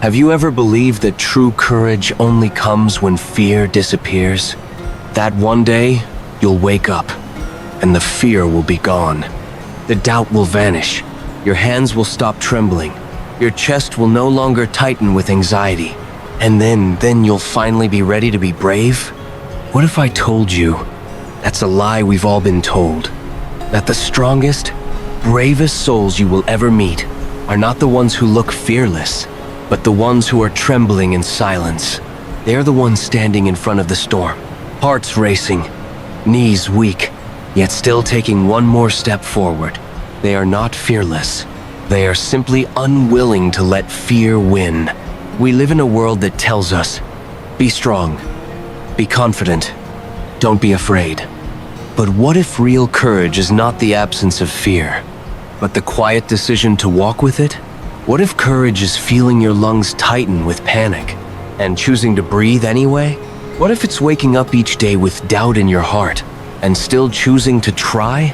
Have you ever believed that true courage only comes when fear disappears? That one day, you'll wake up, and the fear will be gone. The doubt will vanish. Your hands will stop trembling. Your chest will no longer tighten with anxiety. And then you'll finally be ready to be brave? What if I told you that's a lie we've all been told? That the strongest, bravest souls you will ever meet are not the ones who look fearless, but the ones who are trembling in silence. They're the ones standing in front of the storm, hearts racing, knees weak, yet still taking one more step forward. They are not fearless. They are simply unwilling to let fear win. We live in a world that tells us, be strong, be confident, don't be afraid. But what if real courage is not the absence of fear, but the quiet decision to walk with it? What if courage is feeling your lungs tighten with panic and choosing to breathe anyway? What if it's waking up each day with doubt in your heart and still choosing to try?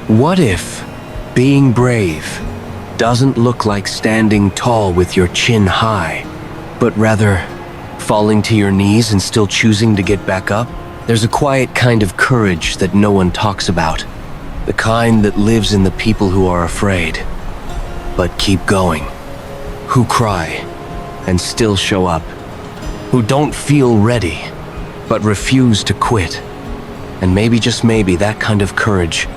What if being brave doesn't look like standing tall with your chin high, but rather falling to your knees and still choosing to get back up? There's a quiet kind of courage that no one talks about, the kind that lives in the people who are afraid, but keep going, who cry and still show up, who don't feel ready, but refuse to quit. And maybe, just maybe, that kind of courage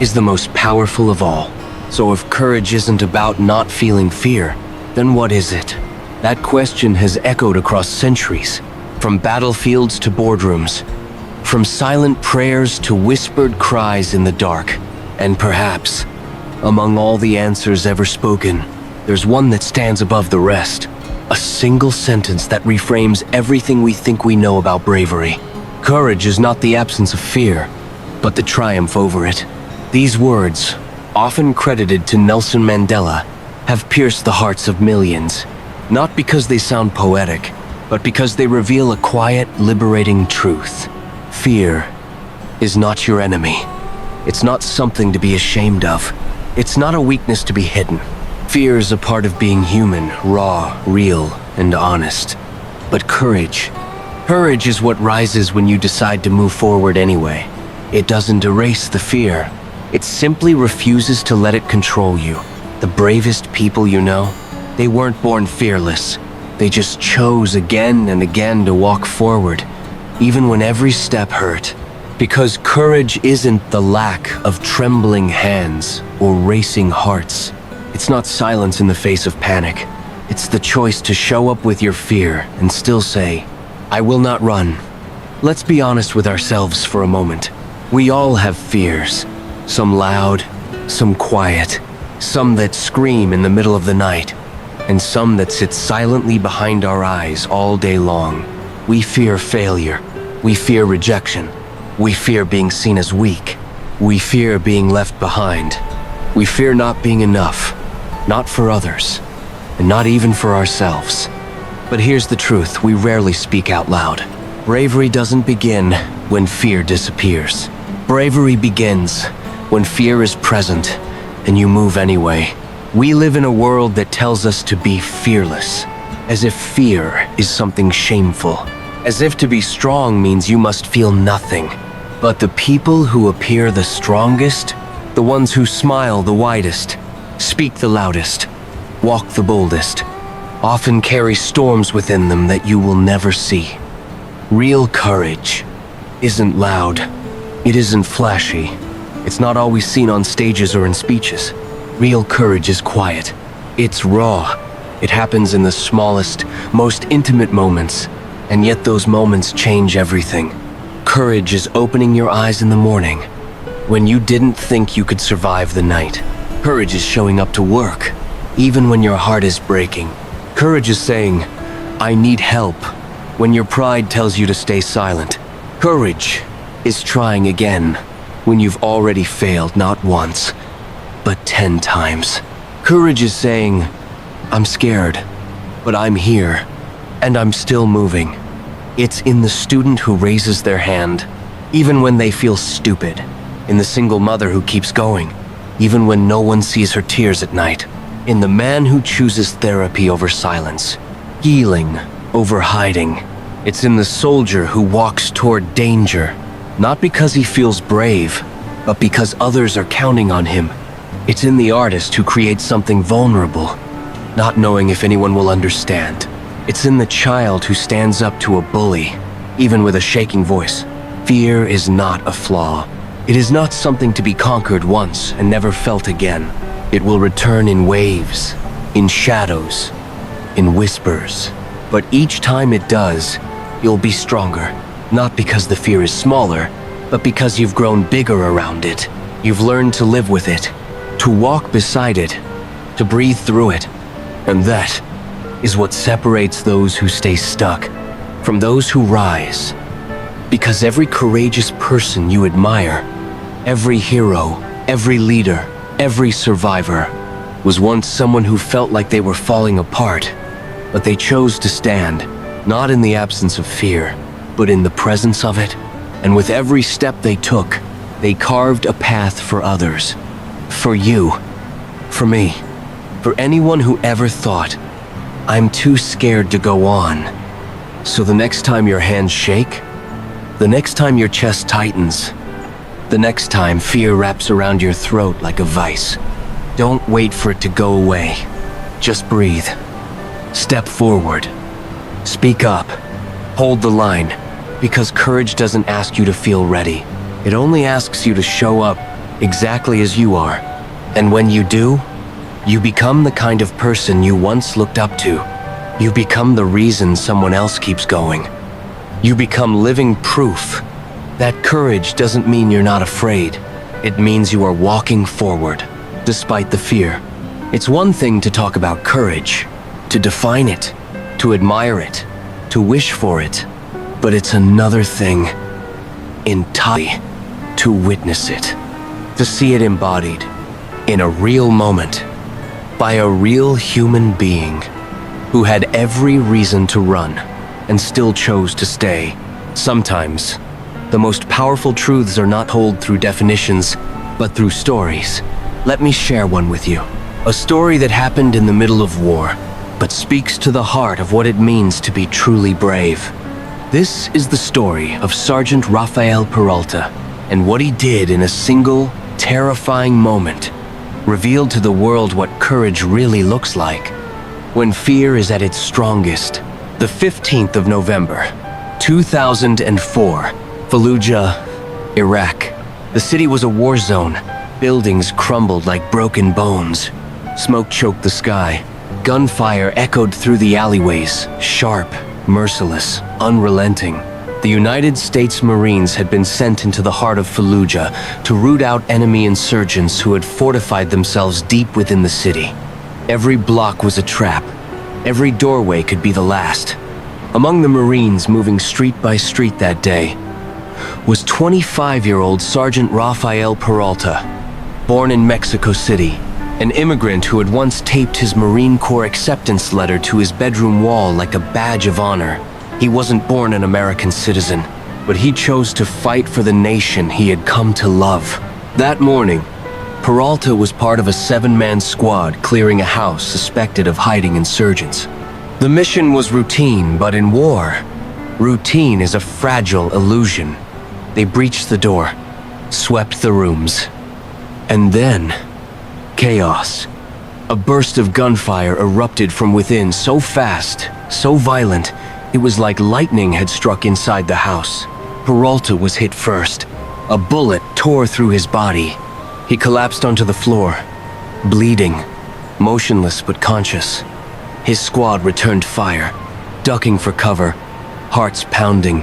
is the most powerful of all. So if courage isn't about not feeling fear, then what is it? That question has echoed across centuries, from battlefields to boardrooms, from silent prayers to whispered cries in the dark. And perhaps, among all the answers ever spoken, there's one that stands above the rest. A single sentence that reframes everything we think we know about bravery. Courage is not the absence of fear, but the triumph over it. These words, often credited to Nelson Mandela, have pierced the hearts of millions, not because they sound poetic, but because they reveal a quiet, liberating truth. Fear is not your enemy. It's not something to be ashamed of. It's not a weakness to be hidden. Fear is a part of being human, raw, real, and honest. But courage is what rises when you decide to move forward anyway. It doesn't erase the fear. It simply refuses to let it control you. The bravest people you know, they weren't born fearless. They just chose again and again to walk forward, even when every step hurt. Because courage isn't the lack of trembling hands or racing hearts. It's not silence in the face of panic. It's the choice to show up with your fear and still say, I will not run. Let's be honest with ourselves for a moment. We all have fears. Some loud, some quiet, some that scream in the middle of the night, and some that sit silently behind our eyes all day long. We fear failure. We fear rejection. We fear being seen as weak. We fear being left behind. We fear not being enough, not for others, and not even for ourselves. But here's the truth we rarely speak out loud. Bravery doesn't begin when fear disappears. Bravery begins when fear is present and you move anyway. We live in a world that tells us to be fearless, as if fear is something shameful, as if to be strong means you must feel nothing. But the people who appear the strongest, the ones who smile the widest, speak the loudest, walk the boldest, often carry storms within them that you will never see. Real courage isn't loud. It isn't flashy. It's not always seen on stages or in speeches. Real courage is quiet. It's raw. It happens in the smallest, most intimate moments, and yet those moments change everything. Courage is opening your eyes in the morning when you didn't think you could survive the night. Courage is showing up to work, even when your heart is breaking. Courage is saying, I need help, when your pride tells you to stay silent. Courage is trying again when you've already failed not once, but 10 times. Courage is saying, I'm scared, but I'm here, and I'm still moving. It's in the student who raises their hand, even when they feel stupid, in the single mother who keeps going, even when no one sees her tears at night, in the man who chooses therapy over silence, healing over hiding. It's in the soldier who walks toward danger, not because he feels brave, but because others are counting on him. It's in the artist who creates something vulnerable, not knowing if anyone will understand. It's in the child who stands up to a bully, even with a shaking voice. Fear is not a flaw. It is not something to be conquered once and never felt again. It will return in waves, in shadows, in whispers. But each time it does, you'll be stronger. Not because the fear is smaller, but because you've grown bigger around it. You've learned to live with it, to walk beside it, to breathe through it. And that is what separates those who stay stuck from those who rise. Because every courageous person you admire, every hero, every leader, every survivor, was once someone who felt like they were falling apart, but they chose to stand, not in the absence of fear, but in the presence of it. And with every step they took, they carved a path for others. For you, for me, for anyone who ever thought, I'm too scared to go on. So the next time your hands shake, the next time your chest tightens, the next time fear wraps around your throat like a vice, don't wait for it to go away. Just breathe. Step forward. Speak up. Hold the line. Because courage doesn't ask you to feel ready. It only asks you to show up exactly as you are. And when you do, you become the kind of person you once looked up to. You become the reason someone else keeps going. You become living proof that courage doesn't mean you're not afraid. It means you are walking forward, despite the fear. It's one thing to talk about courage, to define it, to admire it, to wish for it. But it's another thing entirely to witness it, to see it embodied in a real moment by a real human being who had every reason to run and still chose to stay. Sometimes, the most powerful truths are not told through definitions, but through stories. Let me share one with you. A story that happened in the middle of war, but speaks to the heart of what it means to be truly brave. This is the story of Sergeant Rafael Peralta, and what he did in a single, terrifying moment revealed to the world what courage really looks like. When fear is at its strongest, the 15th of November, 2004, Fallujah, Iraq. The city was a war zone. Buildings crumbled like broken bones. Smoke choked the sky. Gunfire echoed through the alleyways, sharp, merciless, unrelenting. The United States Marines had been sent into the heart of Fallujah to root out enemy insurgents who had fortified themselves deep within the city. Every block was a trap. Every doorway could be the last. Among the Marines moving street by street that day was 25-year-old Sergeant Rafael Peralta, born in Mexico City, an immigrant who had once taped his Marine Corps acceptance letter to his bedroom wall like a badge of honor. He wasn't born an American citizen, but he chose to fight for the nation he had come to love. That morning, Peralta was part of a 7-man squad clearing a house suspected of hiding insurgents. The mission was routine, but in war, routine is a fragile illusion. They breached the door, swept the rooms, and then chaos. A burst of gunfire erupted from within so fast, so violent, it was like lightning had struck inside the house. Peralta was hit first. A bullet tore through his body. He collapsed onto the floor, bleeding, motionless but conscious. His squad returned fire, ducking for cover, hearts pounding,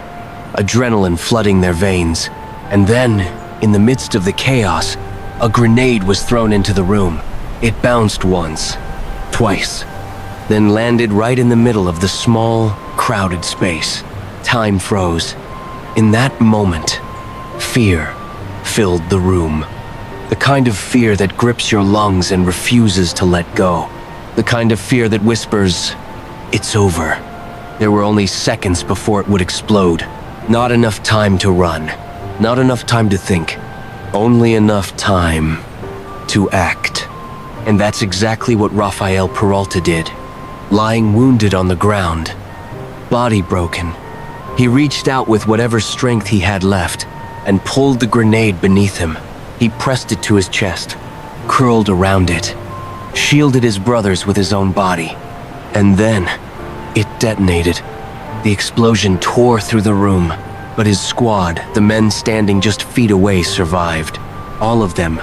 adrenaline flooding their veins. And then, in the midst of the chaos, a grenade was thrown into the room. It bounced once, twice, then landed right in the middle of the small, crowded space. Time froze. In that moment, fear filled the room. The kind of fear that grips your lungs and refuses to let go. The kind of fear that whispers, "It's over." There were only seconds before it would explode. Not enough time to run. Not enough time to think. Only enough time to act. And that's exactly what Rafael Peralta did. lying wounded on the ground, body broken. He reached out with whatever strength he had left and pulled the grenade beneath him. He pressed it to his chest, curled around it, shielded his brothers with his own body. And then, it detonated. The explosion tore through the room, but his squad, the men standing just feet away, survived. All of them,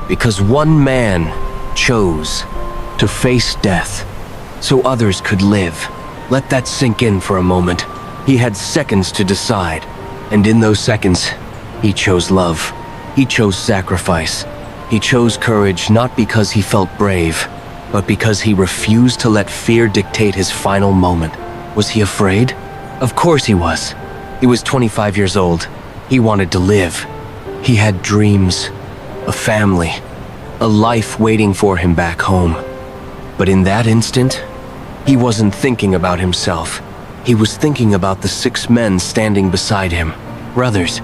because one man chose to face death so others could live. Let that sink in for a moment. He had seconds to decide, and in those seconds, he chose love. He chose sacrifice. He chose courage not because he felt brave, but because he refused to let fear dictate his final moment. Was he afraid? Of course he was. He was 25 years old. He wanted to live. He had dreams, a family, a life waiting for him back home. But in that instant, he wasn't thinking about himself. He was thinking about the 6 men standing beside him. Brothers,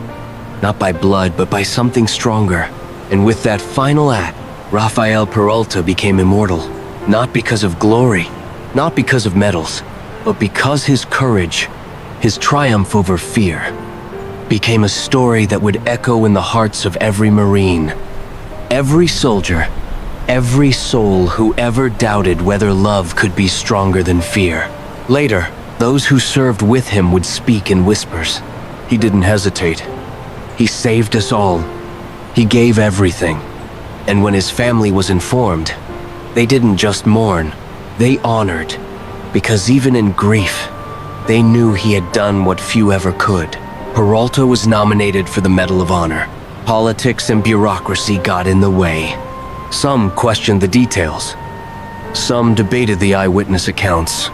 not by blood, but by something stronger. And with that final act, Rafael Peralta became immortal. Not because of glory, not because of medals, but because his courage, his triumph over fear, became a story that would echo in the hearts of every Marine, every soldier, every soul who ever doubted whether love could be stronger than fear. Later, those who served with him would speak in whispers. He didn't hesitate. He saved us all. He gave everything. And when his family was informed, they didn't just mourn, they honored. Because even in grief, they knew he had done what few ever could. Peralta was nominated for the Medal of Honor. Politics and bureaucracy got in the way. Some questioned the details. Some debated the eyewitness accounts.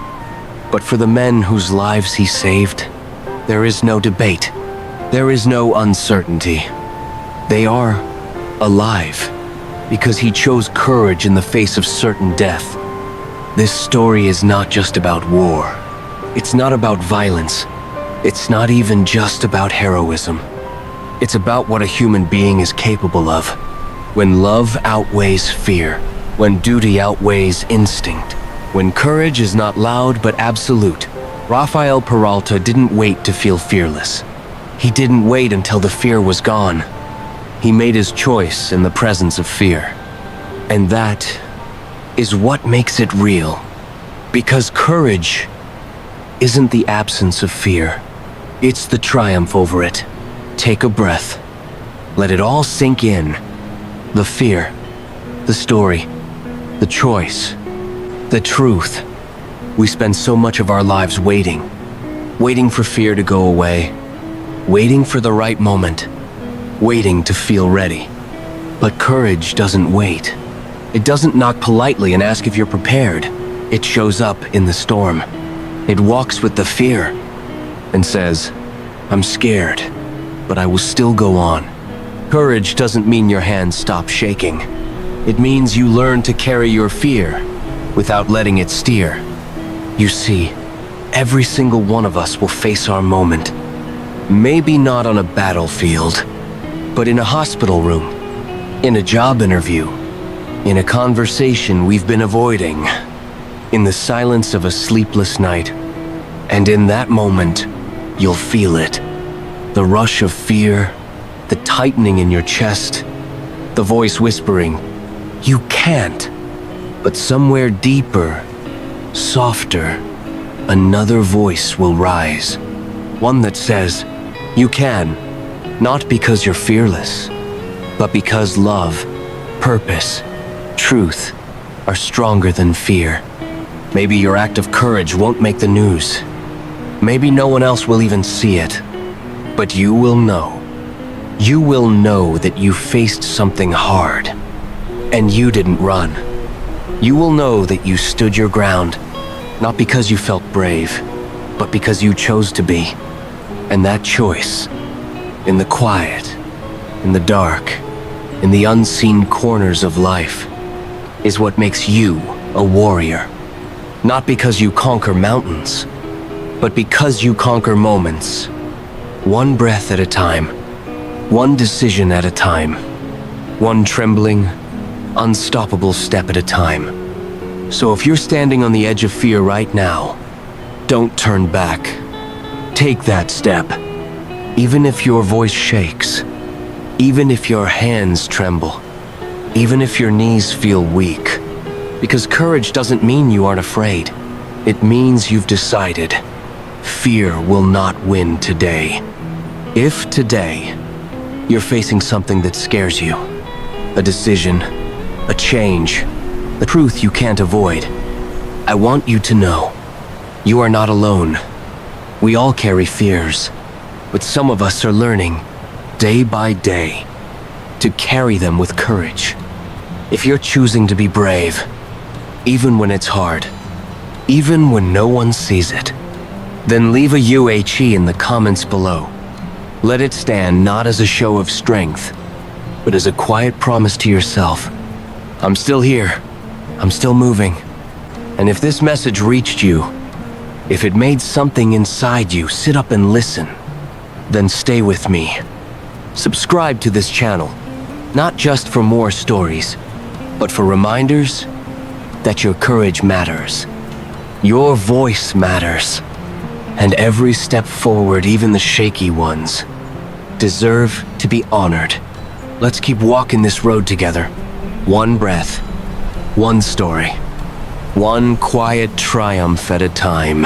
But for the men whose lives he saved, there is no debate. There is no uncertainty. They are alive because he chose courage in the face of certain death. This story is not just about war. It's not about violence. It's not even just about heroism. It's about what a human being is capable of. When love outweighs fear, when duty outweighs instinct, when courage is not loud but absolute. Rafael Peralta didn't wait to feel fearless. He didn't wait until the fear was gone. He made his choice in the presence of fear. And that is what makes it real. Because courage isn't the absence of fear. It's the triumph over it. Take a breath. Let it all sink in. The fear, the story, the choice, the truth. We spend so much of our lives waiting. Waiting for fear to go away. Waiting for the right moment. Waiting to feel ready. But courage doesn't wait. It doesn't knock politely and ask if you're prepared. It shows up in the storm. It walks with the fear and says, I'm scared, but I will still go on. Courage doesn't mean your hands stop shaking. It means you learn to carry your fear without letting it steer. You see, every single one of us will face our moment. Maybe not on a battlefield, but in a hospital room, in a job interview, in a conversation we've been avoiding, in the silence of a sleepless night. And in that moment, you'll feel it. The rush of fear, the tightening in your chest, the voice whispering, you can't. But somewhere deeper, softer, another voice will rise. One that says, you can, not because you're fearless, but because love, purpose, truth are stronger than fear. Maybe your act of courage won't make the news. Maybe no one else will even see it. But you will know. You will know that you faced something hard, and you didn't run. You will know that you stood your ground, not because you felt brave, but because you chose to be. And that choice, in the quiet, in the dark, in the unseen corners of life, is what makes you a warrior. Not because you conquer mountains, but because you conquer moments. One breath at a time, one decision at a time, one trembling, unstoppable step at a time. So if you're standing on the edge of fear right now, don't turn back. Take that step. Even if your voice shakes, even if your hands tremble, even if your knees feel weak. Because courage doesn't mean you aren't afraid. It means you've decided. Fear will not win today. If today you're facing something that scares you, a decision, a change, the truth you can't avoid, I want you to know, you are not alone. We all carry fears, but some of us are learning, day by day, to carry them with courage. If you're choosing to be brave, even when it's hard, even when no one sees it, then leave a UHE in the comments below. Let it stand not as a show of strength, but as a quiet promise to yourself. I'm still here. I'm still moving. And if this message reached you, if it made something inside you sit up and listen, then stay with me. Subscribe to this channel, not just for more stories, but for reminders that your courage matters. Your voice matters. And every step forward, even the shaky ones, deserve to be honored. Let's keep walking this road together. One breath, one story, one quiet triumph at a time.